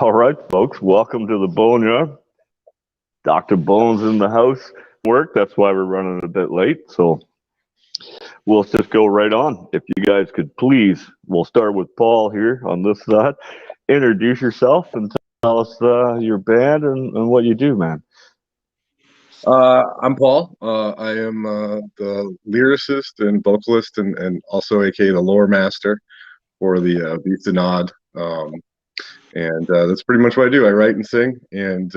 All right, folks, welcome to the Boneyard. Dr. Bones in the house. That's why we're running a bit late. So we'll just go right on. If you guys could please, we'll start with Paul here on this side. Introduce yourself and tell us your band and what you do, man. I'm Paul. I am the lyricist and vocalist and also aka the lore master for the Beast of Nod. And that's pretty much what I do. I write and sing and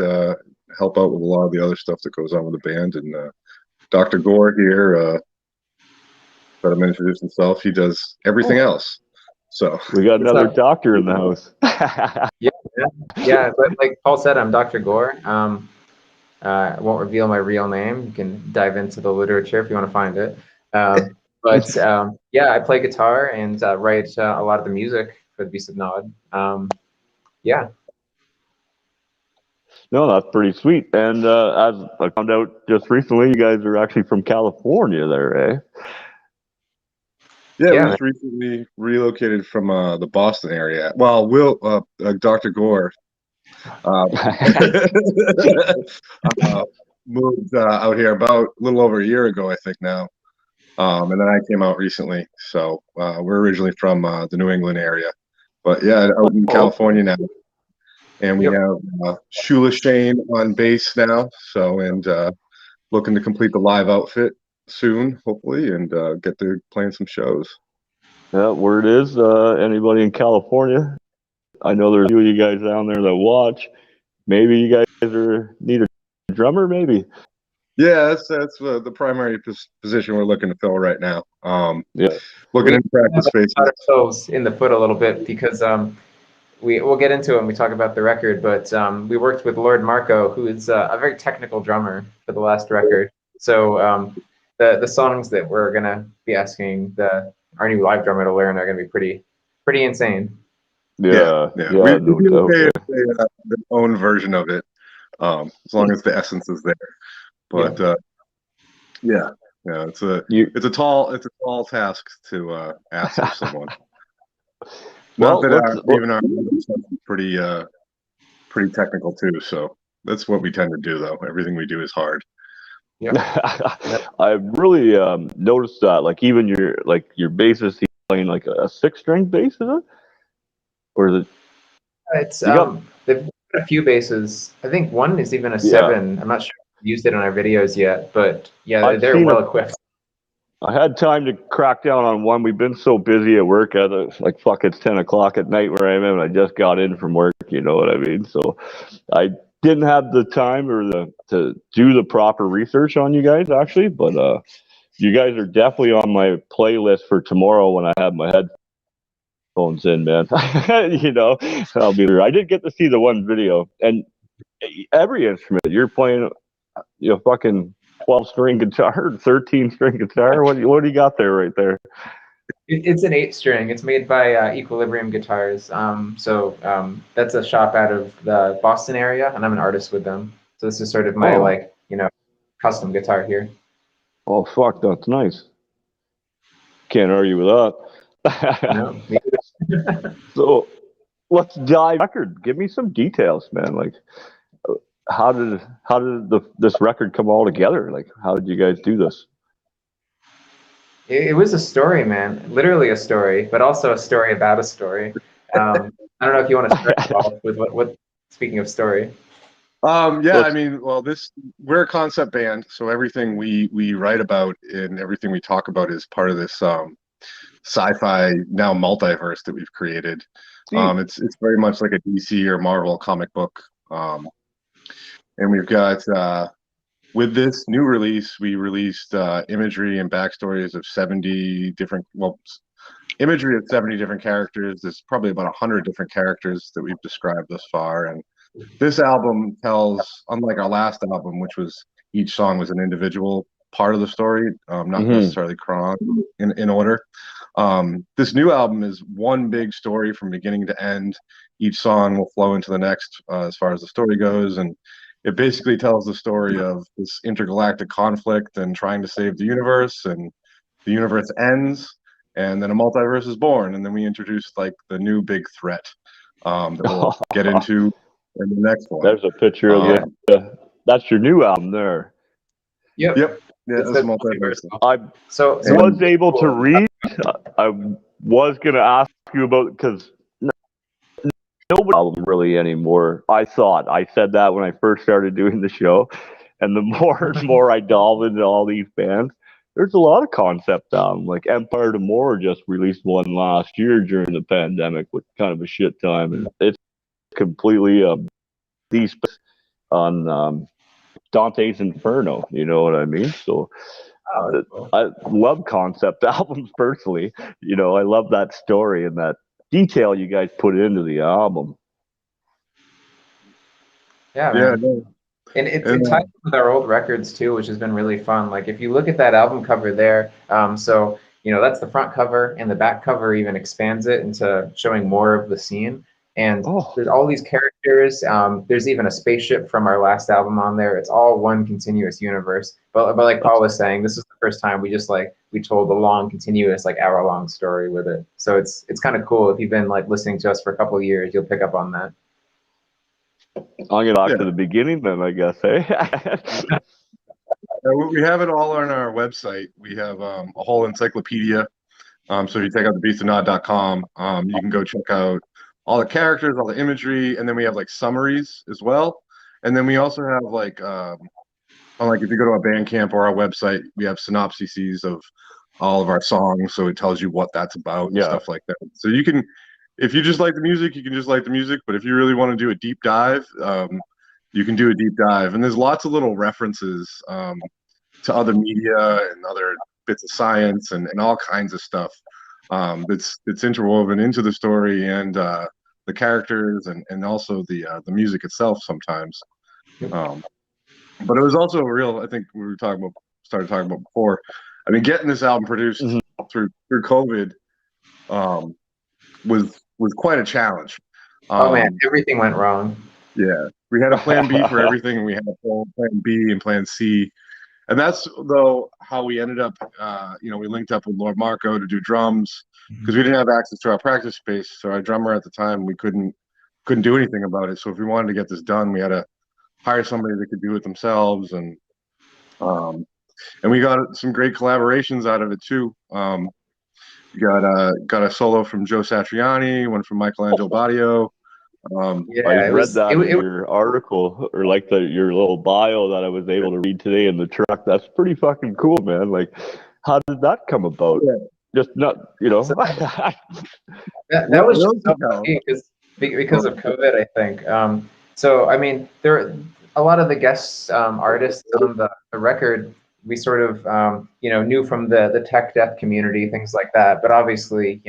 help out with a lot of the other stuff that goes on with the band. And Dr. Gore here, let him introduce himself. He does everything else. So we got another doctor in the house. yeah. But like Paul said, I'm Dr. Gore. I won't reveal my real name. You can dive into the literature if you want to find it. Yeah, I play guitar and write a lot of the music for the Beast of Nod. Yeah. No, that's pretty sweet. And as I found out just recently, you guys are actually from California there, eh? Yeah, we just recently relocated from the Boston area. Well, Dr. Gore moved out here about a little over a year ago, I think now. And then I came out recently. So we're originally from the New England area. But yeah, out in California now. And we have Shula Shane on bass now. So, and looking to complete the live outfit soon, hopefully, and get to playing some shows. Yeah, word is anybody in California, I know there's a few of you guys down there that watch. Maybe you guys need a drummer, maybe. Yeah, that's the primary position we're looking to fill right now. Looking in practice space. Ourselves in the foot a little bit because we'll get into it when we talk about the record, but we worked with Lord Marco, who is a very technical drummer for the last record. So the songs that we're gonna be asking our new live drummer to learn are gonna be pretty insane. Yeah. We do the own version of it, as long as the essence is there. But it's a tall task to ask of someone. Not that even our pretty technical too. So that's what we tend to do, though. Everything we do is hard. Yeah, I've really noticed that. Like even your bassist, he's playing like a 6-string bass, is it? Or is it? It's they've got a few basses. I think one is even a 7. I'm not sure if we used it in our videos yet, but yeah, they're well equipped. I had time to crack down on one. We've been so busy at work it's 10 o'clock at night where I am, and I just got in from work, you know what I mean? So I didn't have the time to do the proper research on you guys, actually, but you guys are definitely on my playlist for tomorrow when I have my headphones in, man. You know, I'll be there. I did get to see the one video, and every instrument you're playing, fucking 12-string guitar, 13-string guitar. What do you got there right there? It's an 8-string. It's made by Equilibrium Guitars. So that's a shop out of the Boston area, and I'm an artist with them. So this is sort of my custom guitar here. Oh fuck, that's nice. Can't argue with that. No. So let's dive record. Give me some details, man. Like how did this record come all together? Like how did you guys do this? It was a story, man. Literally a story, but also a story about a story. I don't know if you want to start off with what. Speaking of story. I mean, well, we're a concept band, so everything we write about and everything we talk about is part of this sci-fi now multiverse that we've created. It's very much like a DC or Marvel comic book, and we've got. With this new release, we released imagery and backstories of 70 different, imagery of 70 different characters. There's probably about 100 different characters that we've described thus far. And this album tells, unlike our last album, which was each song was an individual part of the story, not necessarily in order. This new album is one big story from beginning to end. Each song will flow into the next as far as the story goes. And it basically tells the story of this intergalactic conflict and trying to save the universe, and the universe ends, and then a multiverse is born, and then we introduce like the new big threat. that we'll get into in the next one. There's a picture of that's your new album there. Yep. Yep. Yeah, It's that's a multiverse. I was able to read. I was gonna ask you about because nobody album really anymore. I said that when I first started doing the show, and the more and more I delve into all these bands, there's a lot of concept albums. Like Empire Tomorrow just released one last year during the pandemic, with kind of a shit time, and it's completely these on Dante's Inferno. You know what I mean? So. I love concept albums personally. You know, I love that story and that detail you guys put into the album. Yeah, Yeah, man. no. And it ties with our old records too, which has been really fun. Like if you look at that album cover there, so you know that's the front cover, and the back cover even expands it into showing more of the scene. And there's all these characters. There's even a spaceship from our last album on there. It's all one continuous universe. But like Paul was saying, this is the first time we just we told a long, continuous, hour-long story with it. So it's kind of cool. If you've been listening to us for a couple of years, you'll pick up on that. I'll get back to the beginning then, I guess. Hey, we have it all on our website. We have a whole encyclopedia. So if you check out thebeastofnod.com, you can go check out all the characters, all the imagery, and then we have summaries as well. And then we also have if you go to our Bandcamp or our website, we have synopses of all of our songs, so it tells you what that's about and stuff like that. So you can, if you just like the music, you can just like the music. But if you really want to do a deep dive, you can do a deep dive. And there's lots of little references to other media and other bits of science and all kinds of stuff that's interwoven into the story and the characters and also the music itself sometimes. But it was also a real, I think we started talking about before. I mean, getting this album produced through COVID was quite a challenge. Oh man, everything went wrong. Yeah, we had a plan B for everything, and we had a plan B and plan C. And that's though how we ended up. We linked up with Lord Marco to do drums because we didn't have access to our practice space. So our drummer at the time, we couldn't do anything about it. So if we wanted to get this done, we had to hire somebody that could do it themselves, and we got some great collaborations out of it too. We got a solo from Joe Satriani, one from Michelangelo Badio. I read that in your article or your little bio that I was able to read today in the truck. That's pretty fucking cool, man. How did that come about? Yeah. Just not, So, that was just so lucky because of COVID, I think. So I mean, there a lot of the guest artists on the record we sort of knew from the tech death community, things like that. But obviously,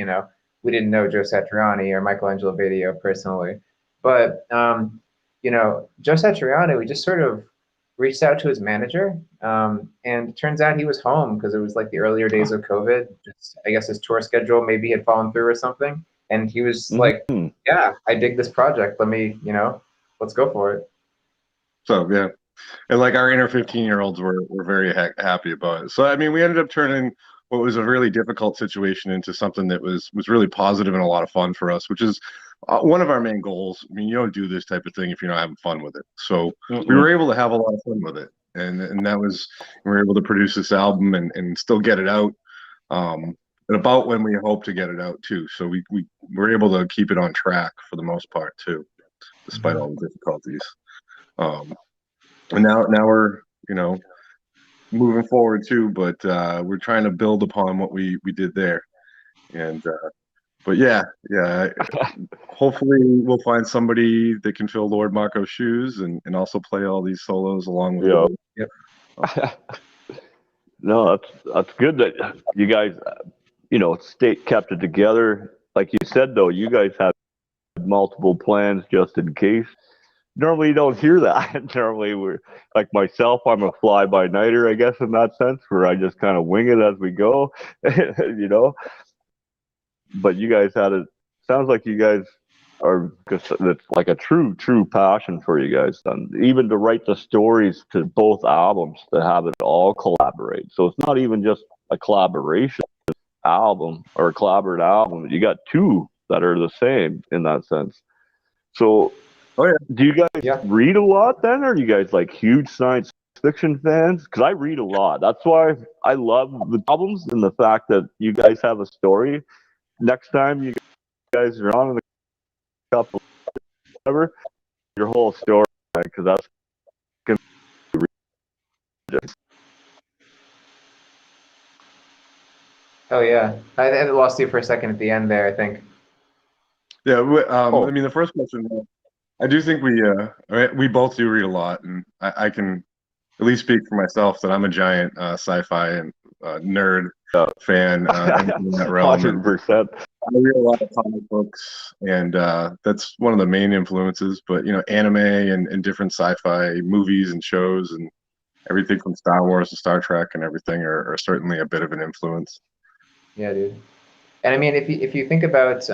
we didn't know Joe Satriani or Michelangelo Badio personally. But Joe Satriani, we just sort of reached out to his manager, and it turns out he was home because it was the earlier days of COVID. Just, I guess his tour schedule maybe had fallen through or something, and he was like, "Yeah, I dig this project. Let me, let's go for it." So yeah, and our inner 15-year-olds were very happy about it. So I mean, we ended up turning what was a really difficult situation into something that was really positive and a lot of fun for us, which is one of our main goals. I mean, you don't do this type of thing if you're not having fun with it. So we were able to have a lot of fun with it, and that was, we were able to produce this album and still get it out at about when we hoped to get it out too. So we were able to keep it on track for the most part too, despite all the difficulties. And now we're moving forward too, but we're trying to build upon what we did there. And but yeah, hopefully we'll find somebody that can fill Lord Marco's shoes and also play all these solos along with him. Yep. No, that's good that you guys kept it together. Like you said though, you guys had multiple plans just in case. Normally you don't hear that. Normally we're like myself, I'm a fly-by-nighter, I guess, in that sense, where I just kind of wing it as we go, But you guys had it. Sounds like you guys are, it's like a true passion for you guys. And even to write the stories to both albums, to have it all collaborate. So it's not even just a collaboration album or a collaborative album. You got two that are the same in that sense. So, Oh yeah. do you guys read a lot then? Or are you guys like huge science fiction fans? Because I read a lot. That's why I love the albums and the fact that you guys have a story. Next time you guys are on in a couple, whatever, your whole story, because that's gonna be Oh yeah, I lost you for a second at the end there, I think. Yeah. I mean, the first question, I do think we both do read a lot, and I can at least speak for myself that I'm a giant sci-fi and nerd fan, anything in that realm. 100%. I read a lot of comic books, and that's one of the main influences. But anime and different sci-fi movies and shows, and everything from Star Wars to Star Trek and everything are certainly a bit of an influence. Yeah, dude. And I mean, if you think about,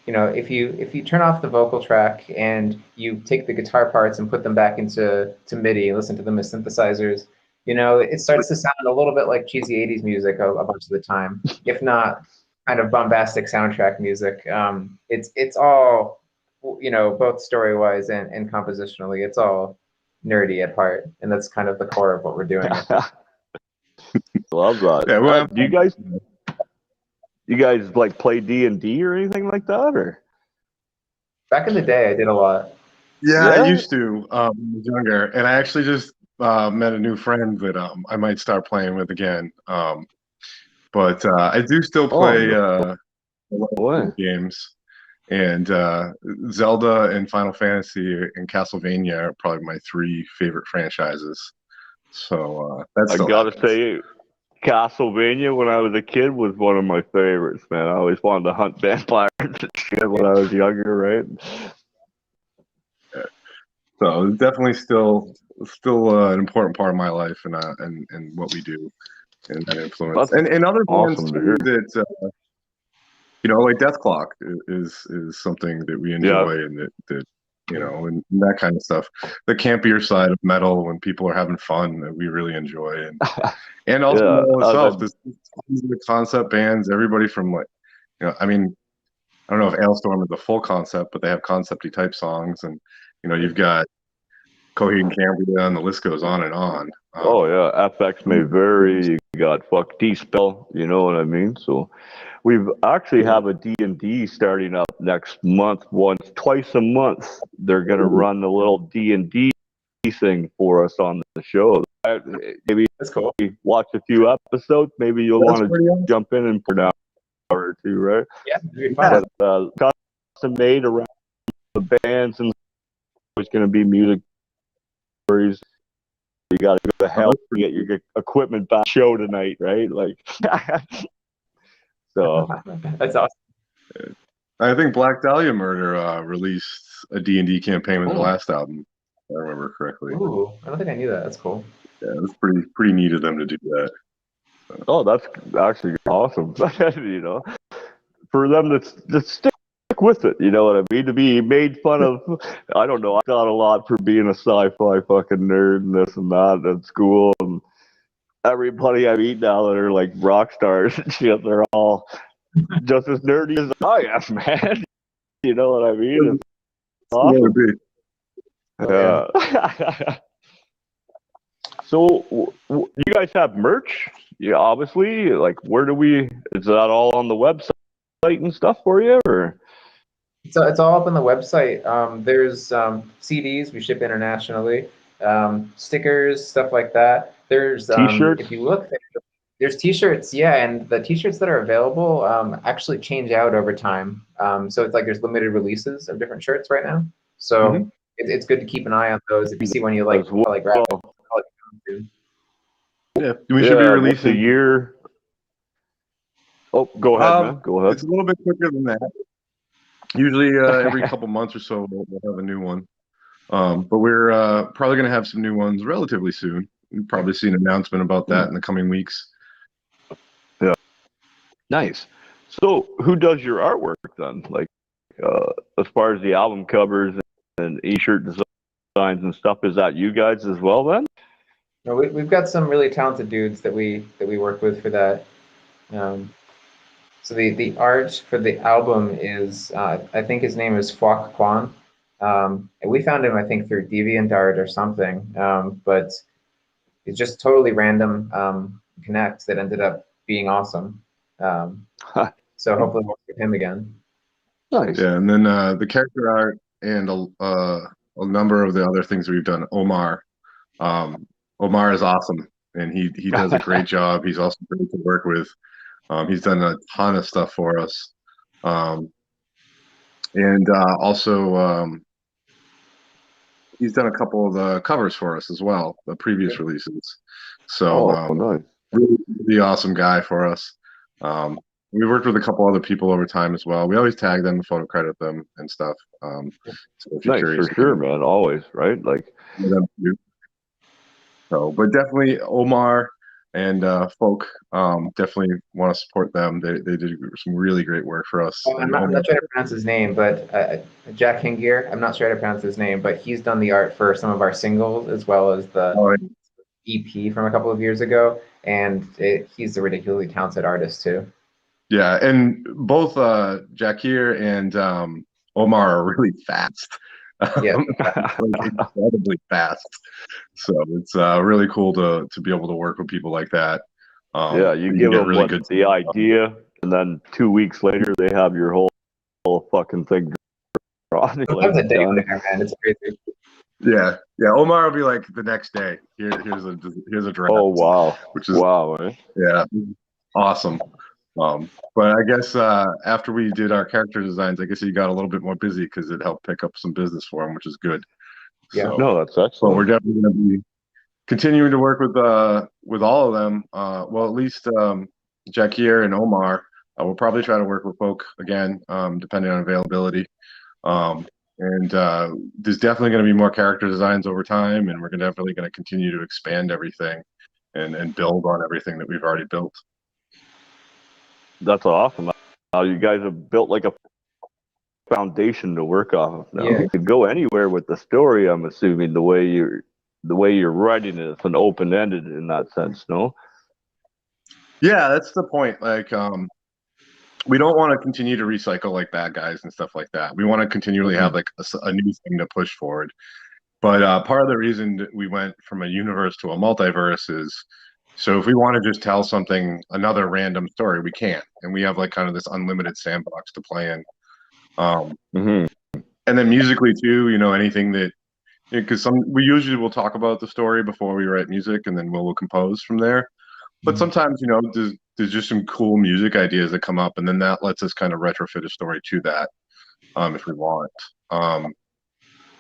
if you turn off the vocal track and you take the guitar parts and put them back into MIDI and listen to them as synthesizers, it starts to sound a little bit like cheesy '80s music a bunch of the time, if not kind of bombastic soundtrack music. It's all, both story-wise and compositionally, it's all nerdy at heart, and that's kind of the core of what we're doing. Love that. Yeah, well, do you guys like play D&D or anything like that, or? Back in the day, I did a lot. Yeah, I used to when I was younger, and I actually just met a new friend that I might start playing with again. But I do still play games, and Zelda and Final Fantasy and Castlevania are probably my three favorite franchises. So that's. I gotta say, Castlevania when I was a kid was one of my favorites, man. I always wanted to hunt vampires and shit when I was younger, right? Yeah. So it's definitely still an important part of my life and what we do and that influence. And other bands too that like Death Clock is something that we enjoy and that and that kind of stuff. The campier side of metal when people are having fun that we really enjoy and also metal itself. The concept bands, everybody from I mean, I don't know if Ailstorm is a full concept, but they have concept-y type songs, and you've got Coheed and Cambria, and the list goes on and on. FX may vary. You got D-Spell, you know what I mean? So we've actually have a D&D starting up next month, twice a month. They're gonna run a little D&D thing for us on the show. Maybe that's cool. Watch a few episodes. Maybe you'll want to jump in and put an hour or two, right? Yeah, but custom made around the bands, and there's going to be music stories. You got to go to hell to get your equipment back show tonight, right? Like, so that's awesome. I think Black Dahlia Murder released a D&D campaign with their last album, if I remember correctly. Ooh, I don't think I knew that. That's cool. Yeah, it was pretty neat of them to do that. So. Oh, that's actually awesome. For them to stick with it, you know what I mean? To be made fun of, I don't know. I got a lot for being a sci-fi fucking nerd and this and that at school, and everybody I meet now that are like rock stars and shit, they're all just as nerdy as I am, man. You know what I mean? It's awesome. Yeah. So, you guys have merch? Yeah, obviously. Like, is that all on the website and stuff for you, or? So it's all up on the website. There's CDs we ship internationally, stickers, stuff like that. There's T-shirts. If you look, there's T-shirts, and the T-shirts that are available actually change out over time. So it's like there's limited releases of different shirts right now. So it's good to keep an eye on those if you see one you like. Yeah, we should be releasing a year. Oh, go ahead, man. Go ahead. It's a little bit quicker than that. Usually every couple months or so we'll have a new one. But we're probably going to have some new ones relatively soon. You'll probably see an announcement about that in the coming weeks. Yeah. Nice. So who does your artwork then? Like as far as the album covers and e-shirt designs and stuff, is that you guys as well then? No, we've got some really talented dudes that we work with for that. So the art for the album is I think his name is Fuak Kwan. And we found him, I think, through DeviantArt or something. But it's just totally random connect that ended up being awesome. So hopefully we'll see him again. Nice. Yeah, and then the character art and a number of the other things we've done. Omar is awesome, and he does a great job. He's also great to work with. He's done a ton of stuff for us, and also he's done a couple of the covers for us as well, the previous releases. So nice. really awesome guy for us. We worked with a couple other people over time as well. We always tag them, photo credit them, and stuff. So if you're Nice, curious, for sure, man. Always, right? Like, so, but definitely Omar and Folk, definitely want to support them. They did some really great work for us. Oh, I'm not sure how to pronounce his name, but Jack Hingier. I'm not sure how to pronounce his name, but he's done the art for some of our singles as well as the EP from a couple of years ago, and he's a ridiculously talented artist too. Yeah, and both Jakir and Omar are really fast. Yeah, like incredibly fast. So it's really cool to be able to work with people like that. yeah, you give them really the idea, and then 2 weeks later they have your whole fucking thing drawn. Sometimes a day later, man, it's crazy. Yeah. Omar will be like the next day. Here's a draft. Oh wow, which is eh? Yeah, awesome. But I guess after we did our character designs, I guess he got a little bit more busy because it helped pick up some business for him, which is good. Yeah. So, no, that's excellent. But we're definitely going to be continuing to work with all of them. Well, at least Jakir and Omar. We'll probably try to work with Folk again, depending on availability. And there's definitely going to be more character designs over time, and we're definitely going to continue to expand everything and build on everything that we've already built. That's awesome. You guys have built like a foundation to work off of now. Yeah. You could go anywhere with the story, I'm assuming, the way you're writing it. It's an open-ended in that sense, no? Yeah, that's the point. Like, we don't want to continue to recycle like bad guys and stuff like that. We want to continually have like a new thing to push forward. But part of the reason that we went from a universe to a multiverse is so if we want to just tell something, another random story, we can. And we have like kind of this unlimited sandbox to play in. And then musically too, anything that, because we usually will talk about the story before we write music, and then we'll compose from there. But sometimes, there's just some cool music ideas that come up, and then that lets us kind of retrofit a story to that, if we want.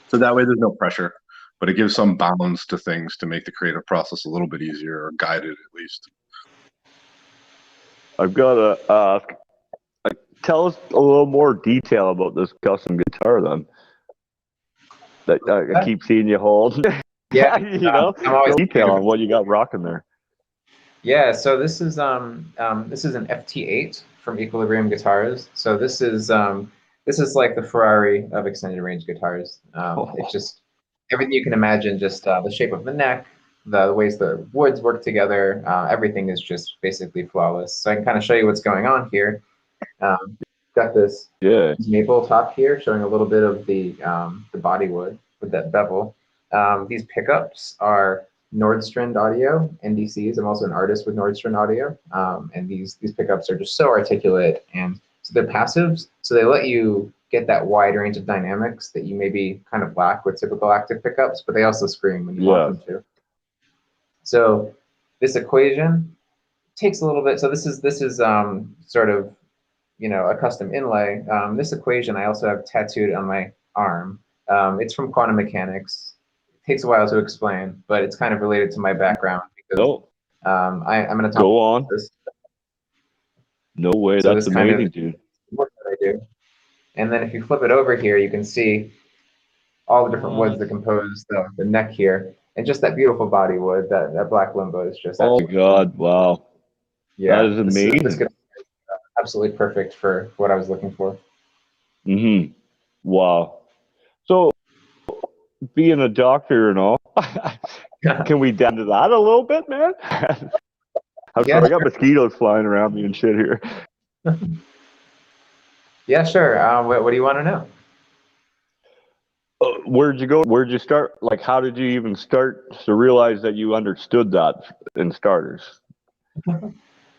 So that way there's no pressure, but it gives some bounds to things to make the creative process a little bit easier, or guided at least. I've got to ask, tell us a little more detail about this custom guitar then. That I keep seeing you hold. Yeah, I'm always detail on what you got rocking there. Yeah, so this is an FT8 from Equilibrium Guitars. So this is like the Ferrari of extended range guitars. It's just everything you can imagine. Just the shape of the neck, the ways the woods work together. Everything is just basically flawless. So I can kind of show you what's going on here. Got this maple top here, showing a little bit of the body wood with that bevel. These pickups are Nordstrand Audio NDCs. I'm also an artist with Nordstrand Audio, and these pickups are just so articulate, and so they're passives, so they let you get that wide range of dynamics that you maybe kind of lack with typical active pickups, but they also scream when you want them to. So this equation takes a little bit. So this is sort of a custom inlay. This equation I also have tattooed on my arm. It's from quantum mechanics. Takes a while to explain, but it's kind of related to my background because I'm going to talk about this. No way, so that's amazing, dude. What I do. And then if you flip it over here, you can see all the different woods that compose the neck here, and just that beautiful body wood. That black limbo is just. Oh God! Wow. Yeah, that is amazing. This is absolutely perfect for what I was looking for. Wow. So, being a doctor and all, can we down to that a little bit, man? I got mosquitoes flying around me and shit here. Yeah, sure. What do you want to know? Where'd you go? Where'd you start? Like, how did you even start to realize that you understood that in starters?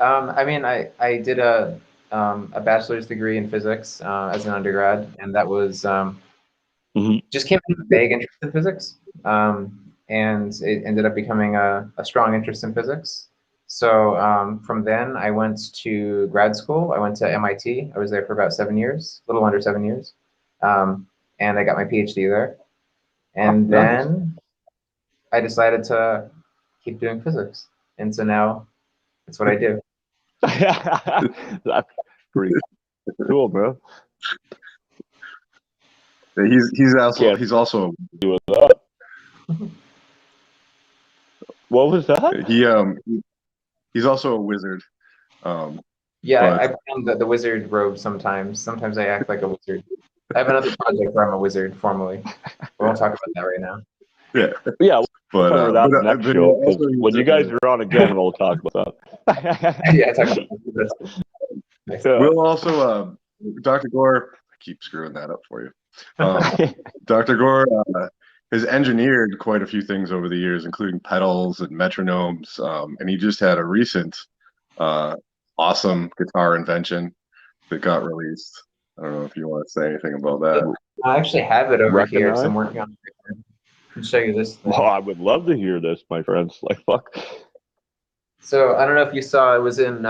I mean, I did a bachelor's degree in physics as an undergrad, and that was just came from a vague interest in physics, and it ended up becoming a strong interest in physics. So from then, I went to grad school. I went to MIT. I was there for about 7 years, a little under 7 years, and I got my PhD there. And then I decided to keep doing physics, and so now that's what I do. That's pretty cool, bro. He's also What was that? He's also a wizard. Yeah, I put on the wizard robe sometimes. Sometimes I act like a wizard. I have another project where I'm a wizard formally. We won't talk about that right now. Yeah, but cover that next show, because when you guys are on again, we'll talk about that. Yeah, talk about that. We'll also, Dr. Gore, I keep screwing that up for you. Dr. Gore has engineered quite a few things over the years, including pedals and metronomes, and he just had a recent awesome guitar invention that got released. I don't know if you want to say anything about that. I actually have it over here, so I'm working on it. I can show you this thing. Well, I would love to hear this, my friends. Like, fuck. So I don't know if you saw, it was in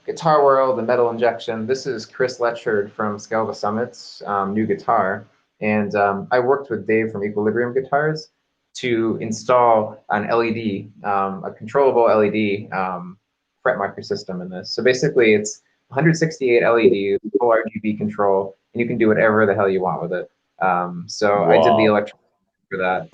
Guitar World, the Metal Injection. This is Chris Letchford from Scale the Summit's new guitar. And I worked with Dave from Equilibrium Guitars to install an LED, a controllable LED fret marker system in this. So basically it's 168 LEDs, full RGB control, and you can do whatever the hell you want with it. So wow. I did the electronics for that.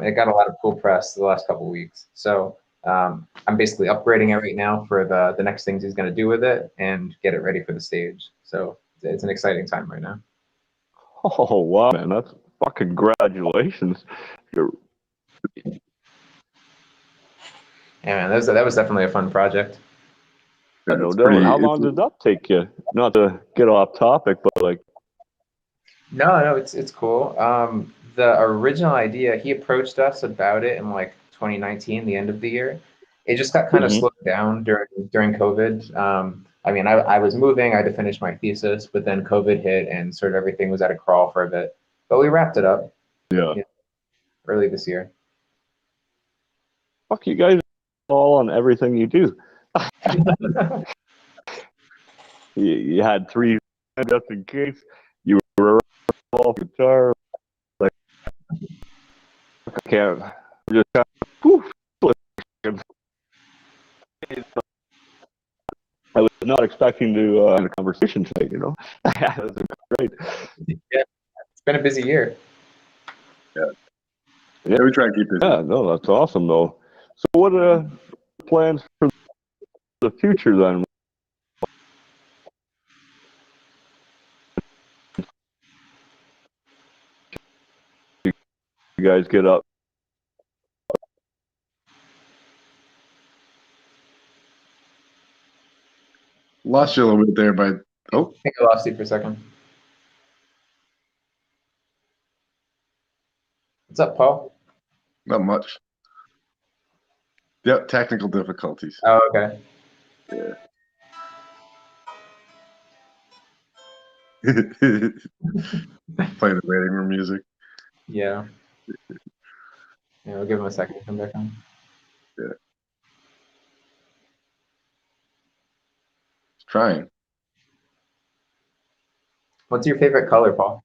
It got a lot of cool press the last couple of weeks. So I'm basically upgrading it right now for the next things he's going to do with it and get it ready for the stage. So it's an exciting time right now. Oh, wow, man. That's fucking congratulations. Yeah, man, that was definitely a fun project. Yeah, no doubt. How long did that take you? Not to get off topic, but like. No, it's cool. The original idea, he approached us about it in like 2019, the end of the year. It just got kind of slowed down during COVID. I mean, I was moving, I had to finish my thesis, but then COVID hit and sort of everything was at a crawl for a bit. But we wrapped it up. Yeah. Early this year. Fuck, you guys all on everything you do. you had 3 just in case. You were all guitar. Like, I can't. Just kind of, poof. I was not expecting to have a conversation tonight, you know. That was great. Yeah, it's been a busy year. Yeah, we try to keep busy. Yeah, no, that's awesome though. So, what are plans for the future then? You guys get up. Lost you a little bit there, but I think I lost you for a second. What's up, Paul? Not much. Yep, technical difficulties. Oh, okay. Yeah. Play the waiting room music. Yeah. Yeah, we'll give him a second to come back on. Yeah. It's trying. What's your favorite color, Paul?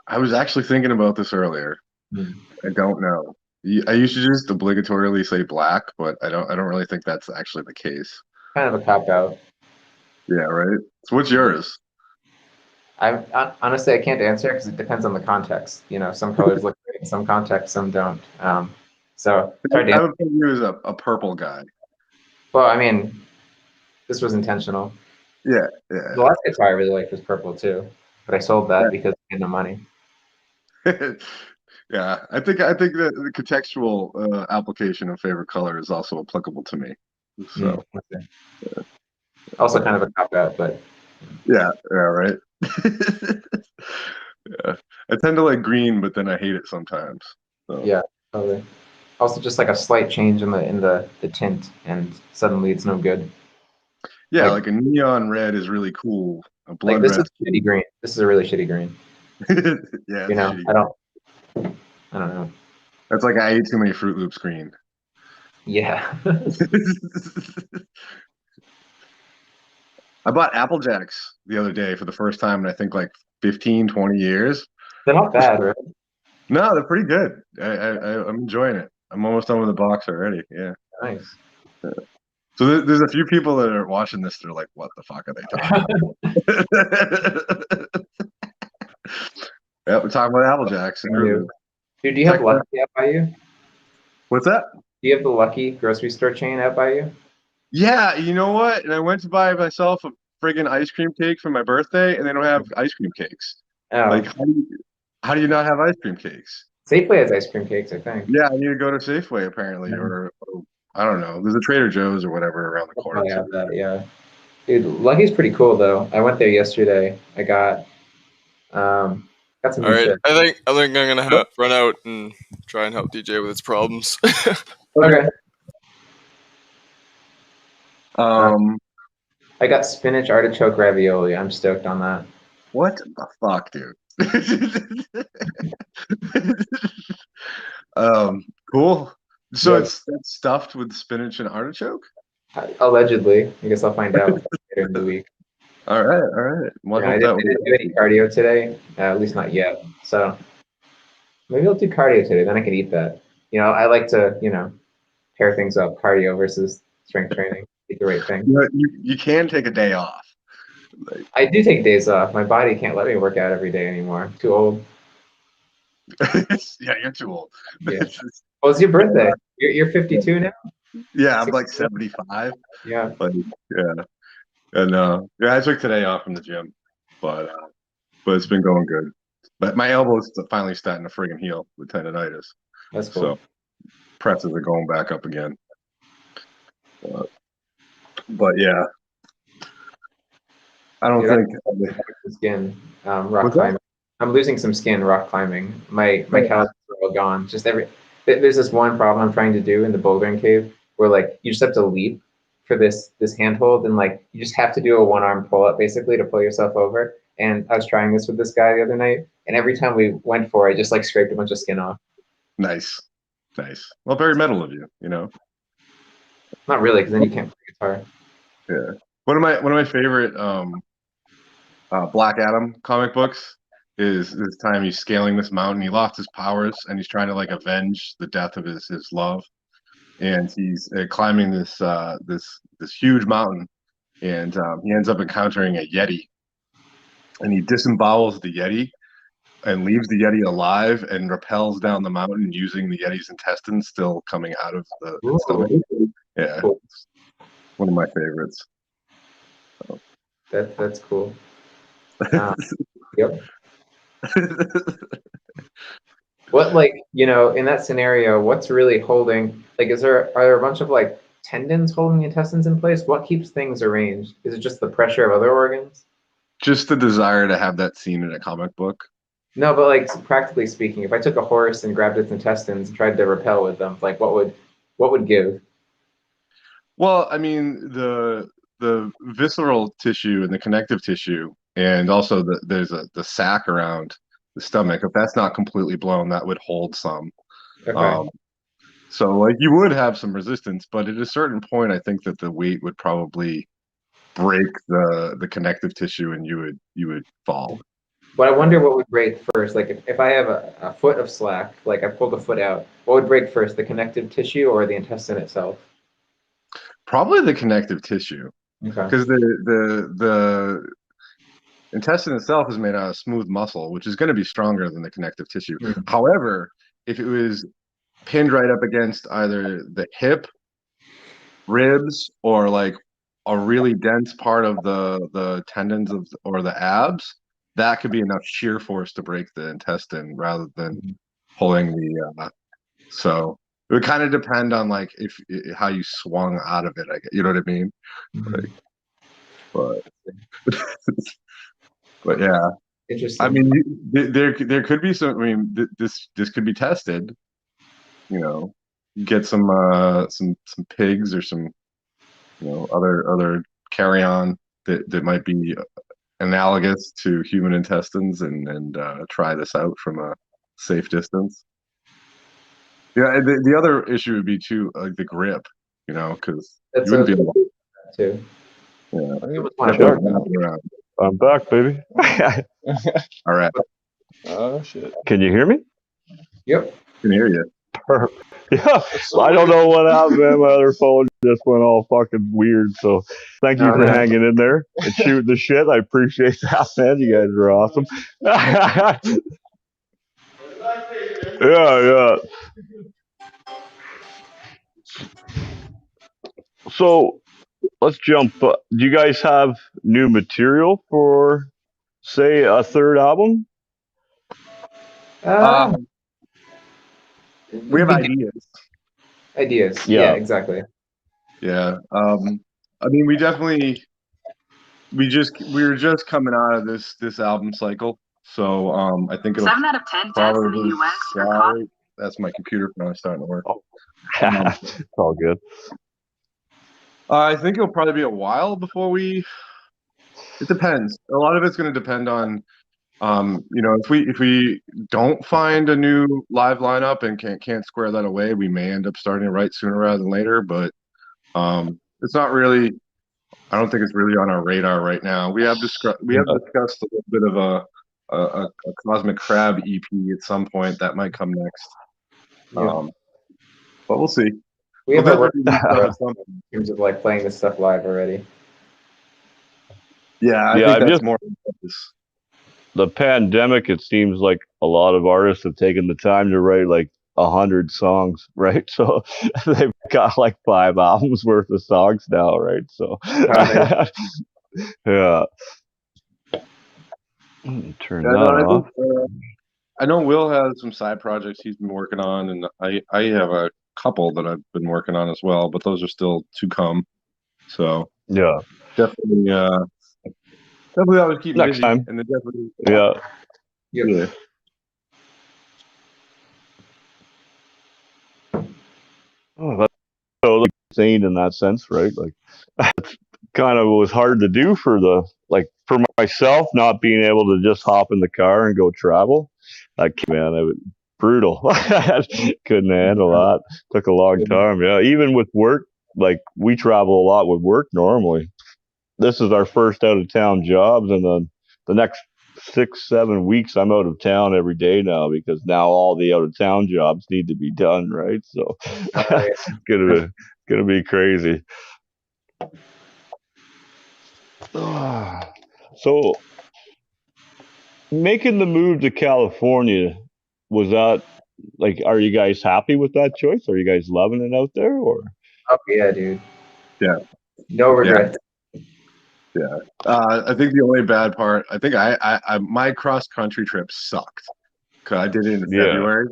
I was actually thinking about this earlier. I don't know. I used to just obligatorily say black, but I don't really think that's actually the case. Kind of a cop-out. Yeah, right? So what's yours? Honestly, I can't answer because it depends on the context. You know, some colors look great in some contexts, some don't. So it's hard to I would think you as a purple guy. Well, I mean, this was intentional. Yeah. The last guitar I really liked was purple too, but I sold that because I had no money. Yeah, I think that the contextual application of favorite color is also applicable to me. So, also kind of a cop out, but yeah, right. Yeah, I tend to like green, but then I hate it sometimes. So. Yeah, totally. Also, just like a slight change in the tint, and suddenly it's no good. Yeah, like a neon red is really cool. A Like blood this red. is shitty green. This is a really shitty green. Yeah, You it's know, shitty. I don't know. That's like I ate too many Fruit Loops green. Yeah. I bought Apple Jacks the other day for the first time in I think like 15, 20 years. They're not bad, right? No, they're pretty good. I'm enjoying it. I'm almost done with the box already. Yeah. Nice. So there's a few people that are watching this. They're like, "What the fuck are they talking about?" Yeah, we're talking about Apple Jacks and Fruit Loops. Dude, do you have Lucky out by you? Do What's that? you have the Lucky grocery store chain out by you? Yeah, you know what? And I went to buy myself a friggin' ice cream cake for my birthday, and they don't have ice cream cakes. Like, Oh, how do you not have ice cream cakes? Safeway has ice cream cakes, I think. Yeah, I need to go to Safeway apparently, or I don't know. There's a Trader Joe's or whatever around the They'll corner probably too. have that, yeah. Dude, Lucky's pretty cool though. I went there yesterday. I got some All new right, shit. I think I'm gonna run out and try and help DJ with its problems. Okay. Um, I got spinach artichoke ravioli. I'm stoked on that. what the fuck, dude? Cool. So Yep. it's stuffed with spinach and artichoke? Allegedly. I guess I'll find out later in the week. All right, all right. Well, Yeah, I didn't do any cardio today, at least not yet. So maybe I'll do cardio today. Then I can eat that. You know, I like to, pair things up, cardio versus strength training. Eat the right thing. You can take a day off. Like, I do take days off. My body can't let me work out every day anymore. I'm too old. yeah, you're too old. Yeah. Oh, it's your birthday. You're 52 now? Yeah, I'm like 75. Yeah. Like, yeah. And yeah, I took today off from the gym, but it's been going good. But my elbow's finally starting to friggin' heal with tendonitis. That's cool. So presses are going back up again. But yeah, I don't think skin rock climbing. I'm losing some skin rock climbing. My calluses are all gone. There's this one problem I'm trying to do in the bouldering cave where like you just have to leap for this handhold, and like you just have to do a one-arm pull-up basically to pull yourself over. And I was trying this with this guy the other night, and every time we went for it, I just like scraped a bunch of skin off. Nice. Well, very metal of you, you know. Not really, because then you can't play guitar. Yeah. One of my favorite Black Adam comic books is this time he's scaling this mountain. He lost his powers and he's trying to like avenge the death of his love. And he's climbing this huge mountain, and he ends up encountering a Yeti. And he disembowels the Yeti and leaves the Yeti alive and rappels down the mountain using the Yeti's intestines still coming out of the stomach. Yeah, cool. One of my favorites. So. That's cool. Yep. What, like, in that scenario, what's really holding, like, are there a bunch of like tendons holding the intestines in place? What keeps things arranged? Is it just the pressure of other organs? Just the desire to have that scene in a comic book. No, but like practically speaking, if I took a horse and grabbed its intestines and tried to repel with them, like what would give? Well, I mean, the visceral tissue and the connective tissue, and also there's the sac around the stomach. If that's not completely blown, that would hold some. Okay. So like you would have some resistance, but at a certain point, I think that the weight would probably break the connective tissue, and you would fall. But I wonder what would break first. Like if I have a foot of slack, like I pulled a foot out, what would break first, the connective tissue or the intestine itself? Probably the connective tissue, because the intestine itself is made out of smooth muscle, which is going to be stronger than the connective tissue. Mm-hmm. However, if it was pinned right up against either the hip, ribs, or like a really dense part of the tendons or the abs, that could be enough shear force to break the intestine rather than pulling the. So it would kind of depend on like how you swung out of it. You know what I mean? Mm-hmm. Like, but yeah. Interesting. I mean, there could be some. I mean, this could be tested. You know, get some pigs or some other carrion that might be analogous to human intestines and try this out from a safe distance. Yeah, and the other issue would be too like the grip, because you That's wouldn't be able too. to. I'm back, baby. All right, Oh shit. Can you hear me? Yep. can hear you. Yeah, I don't know what happened, man. My other phone just went all fucking weird. So thank you for hanging in there and shooting the shit. I appreciate that, man. You guys are awesome. Yeah. So let's jump. Do you guys have new material for, say, a third album? We have ideas. Ideas. Yeah. Yeah, exactly. Yeah. I mean, we were just coming out of this album cycle, so I think it'll 7 out of 10 deaths in the U.S. are probably. That's my computer finally starting to work. It's all good. I think it'll probably be a while before we. It depends. A lot of it's going to depend on, if we don't find a new live lineup and can't square that away, we may end up starting to write sooner rather than later. But it's not really. I don't think it's really on our radar right now. We have discussed a little bit of a Cosmic Crab EP at some point that might come next. Yeah. But we'll see. We have our work in in terms of like playing this stuff live already. Yeah, I think that's more. The pandemic, it seems like a lot of artists have taken the time to write like 100 songs, right? So they've got like 5 albums worth of songs now, right? So yeah. Turn that off. I know Will has some side projects he's been working on, and I have a couple that I've been working on as well, but those are still to come. So yeah, definitely always keep next busy, time. and then definitely Yeah. Oh, that's so insane in that sense, right? Like, that's kind of was hard to do for myself, not being able to just hop in the car and go travel. Like, man, it was brutal. Couldn't handle that. Took a long time. Yeah, even with work, like we travel a lot with work normally. This is our first out of town jobs, and then the next 6-7 weeks I'm out of town every day now because now all the out of town jobs need to be done, right? So it's gonna be crazy. So making the move to California, was that like, are you guys happy with that choice? Are you guys loving it out there, or? Oh yeah, dude. Yeah. No regrets. Yeah. I think the only bad part, I think my cross country trip sucked because I did it in February.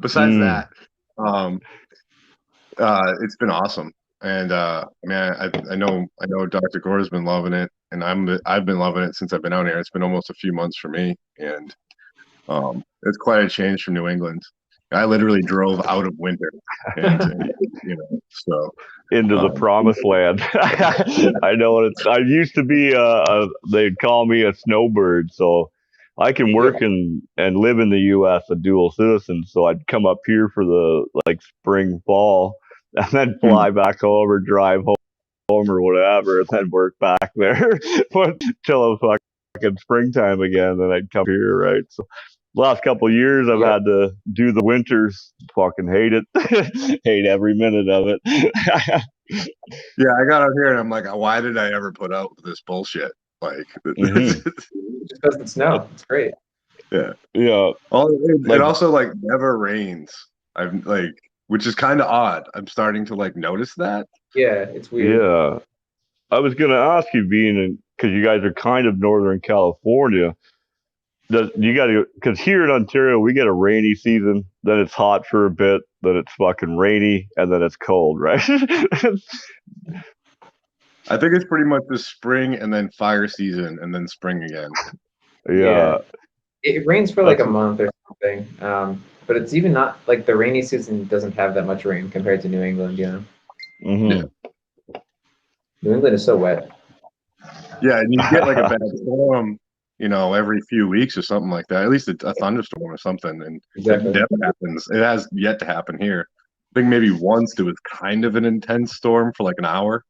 Besides that, it's been awesome. And man, I know Dr. Gore's been loving it, and I've been loving it since I've been out here. It's been almost a few months for me, and it's quite a change from New England. I literally drove out of winter, and so into the promised land. I know what it's. I used to be they'd call me a snowbird, so I can work and live in the U.S. a dual citizen. So I'd come up here for the spring, fall, and then fly back home or drive home or whatever, and then work back there until it's fucking springtime again. Then I'd come here, right? So last couple of years I've had to do the winters. Fucking hate it. Hate every minute of it. Yeah, I got out here and I'm like, why did I ever put out with this bullshit? Like, just because it's snow. It's great. Yeah. Yeah. It also never rains. I'm which is kind of odd. I'm starting to notice that. Yeah, it's weird. Yeah. I was gonna ask you, because you guys are kind of Northern California. Because here in Ontario we get a rainy season, then it's hot for a bit, then it's fucking rainy, and then it's cold, right? I think it's pretty much the spring and then fire season and then spring again. Yeah. It rains for like a month or something. But it's even not like the rainy season doesn't have that much rain compared to New England, you know. New England is so wet. Yeah, and you get like a bad storm, every few weeks or something like that. At least a thunderstorm or something, and Exactly. it never happens. It has yet to happen here. I think maybe once there was kind of an intense storm for like an hour.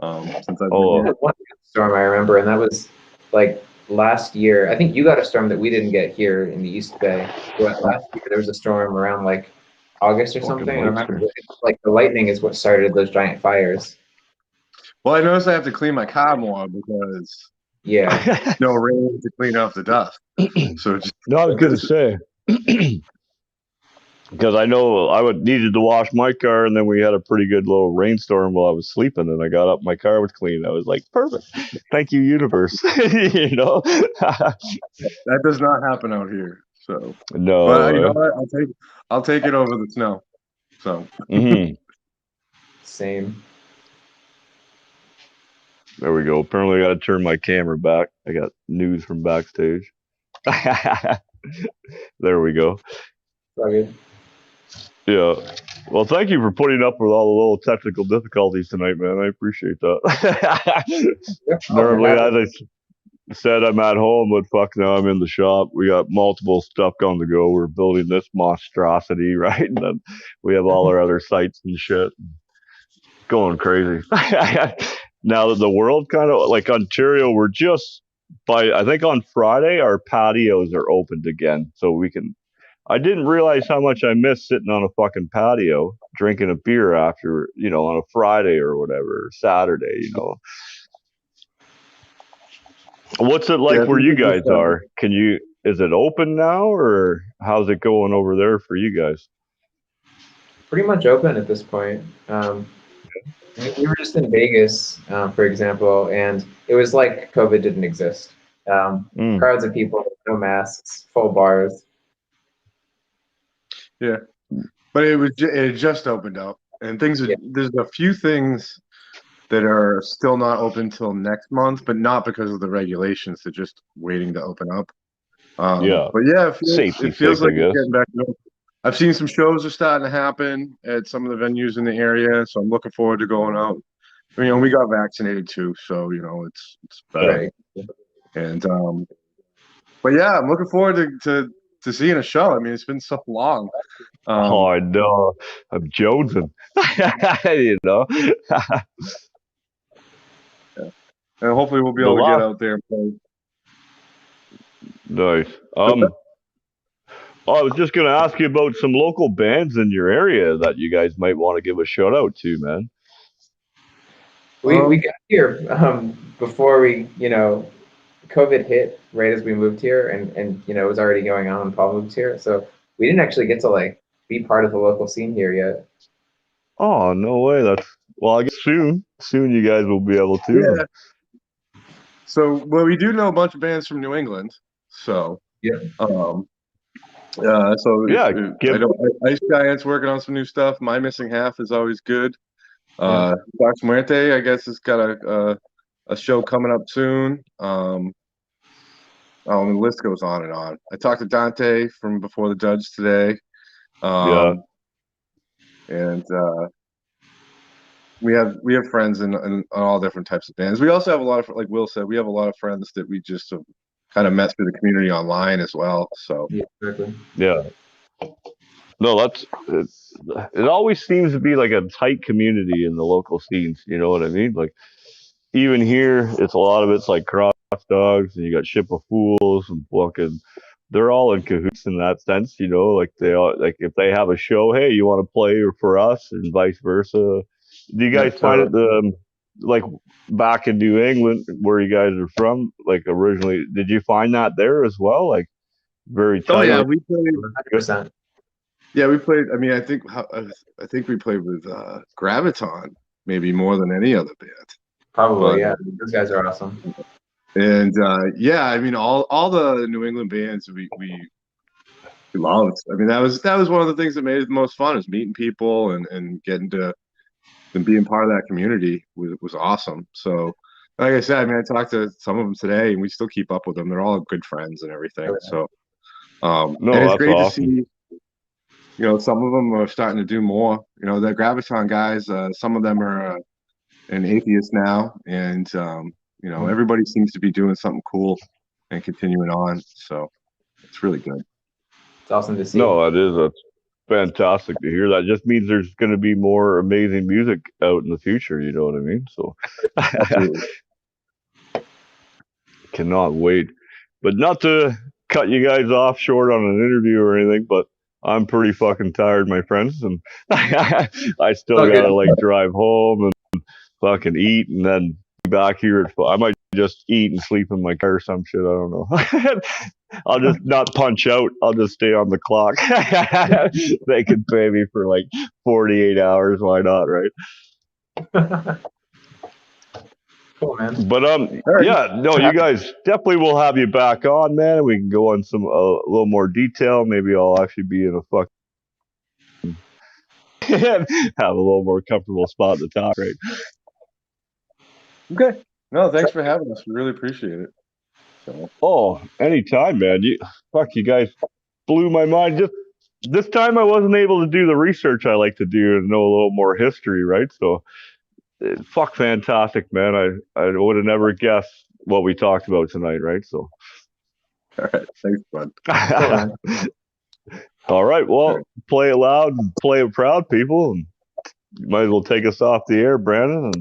Since I've been here. One storm I remember, and that was like last year. I think you got a storm that we didn't get here in the East Bay. But last year there was a storm around like August or something. I remember like the lightning is what started those giant fires. Well, I noticed I have to clean my car more because no rain to clean off the dust. So no, I was gonna say because I know I needed to wash my car, and then we had a pretty good little rainstorm while I was sleeping, and I got up, my car was clean. I was like, perfect. Thank you, universe. That does not happen out here. So no, but you know what? I'll take it over the snow. So Same. There we go. Apparently, I got to turn my camera back. I got news from backstage. There we go. All good. Yeah. Well, thank you for putting up with all the little technical difficulties tonight, man. I appreciate that. Normally, as I said, I'm at home, but fuck now I'm in the shop. We got multiple stuff on the go. We're building this monstrosity, right? And then we have all our other sites and shit. Going crazy. Now that the world kind of like Ontario, we're just I think on Friday our patios are opened again, so we can. I didn't realize how much I missed sitting on a fucking patio drinking a beer after, on a Friday or whatever, or Saturday, What's it like where you guys are? Is it open now, or how's it going over there for you guys? Pretty much open at this point. We were just in Vegas, for example, and it was like COVID didn't exist. Crowds of people, no masks, full bars. Yeah, but it just opened up, and there's a few things that are still not open till next month, but not because of the regulations. They're just waiting to open up. But yeah, it feels like it's getting back to normal. I've seen some shows are starting to happen at some of the venues in the area, so I'm looking forward to going out. We got vaccinated too, so it's better. Right. And but yeah, I'm looking forward to seeing a show. I mean, it's been so long. I know. I'm jonesing. And hopefully we'll be able to get out there and play. Nice. I was just going to ask you about some local bands in your area that you guys might want to give a shout out to, man. We got here before COVID hit right as we moved here, and it was already going on when Paul moved here, so we didn't actually get to be part of the local scene here yet. Oh, no way. I guess soon you guys will be able to. Yeah. So, we do know a bunch of bands from New England. So, Ice Giant's working on some new stuff. My Missing Half is always good. Fox Muerte, I guess, has got a show coming up soon. The list goes on and on. I talked to Dante from Before the Judge today. And we have friends in all different types of bands. We also have a lot of, like Will said, we have a lot of friends that we just have kind of met through the community online as well. So no, it always seems to be like a tight community in the local scenes. You know what I mean? Like even here, it's a lot of it's like Cross Dogs, and you got Ship of Fools and fucking. They're all in cahoots in that sense, like they all, like if they have a show, hey, you want to play for us, and vice versa. Do you guys find it like back in New England where you guys are from, like originally, did you find that there as well? Like very tight? Oh yeah, we played 100%. Yeah, we played. I mean, I think we played with Graviton maybe more than any other band. Probably, yeah. Those guys are awesome. And I mean, all the New England bands we loved. I mean, that was one of the things that made it the most fun, is meeting people and getting to and being part of that community was awesome. So like I said, I mean, I talked to some of them today, and we still keep up with them. They're all good friends and everything. So, and No, it's that's great to awesome. see. Some of them are starting to do more. The Graviton guys. Some of them are an atheist now, and everybody seems to be doing something cool and continuing on. So it's really good. It's awesome to see. No, that is. That's fantastic to hear. That just means there's going to be more amazing music out in the future. You know what I mean? So, Absolutely. cannot wait. But not to cut you guys off short on an interview or anything, but I'm pretty fucking tired, my friends, and I still Okay. gotta like drive home and fucking eat, and then be back here. I might just eat and sleep in my car or some shit. I don't know. I'll just not punch out. I'll just stay on the clock. They could pay me for like 48 hours. Why not, right? Cool, man. But right. yeah, no, you guys definitely will have you back on, man. We can go on some a little more detail. Maybe I'll actually be in a have a little more comfortable spot to talk, right? Okay. No, thanks for having us. We really appreciate it. So. Oh, anytime, man. You guys blew my mind. Just this time, I wasn't able to do the research I like to do and know a little more history, right? So, fantastic, man. I would have never guessed what we talked about tonight, right? So, All right. Thanks, bud. Cool, man. all right. Well, play it loud and play it proud, people. And you might as well take us off the air, Brandon. And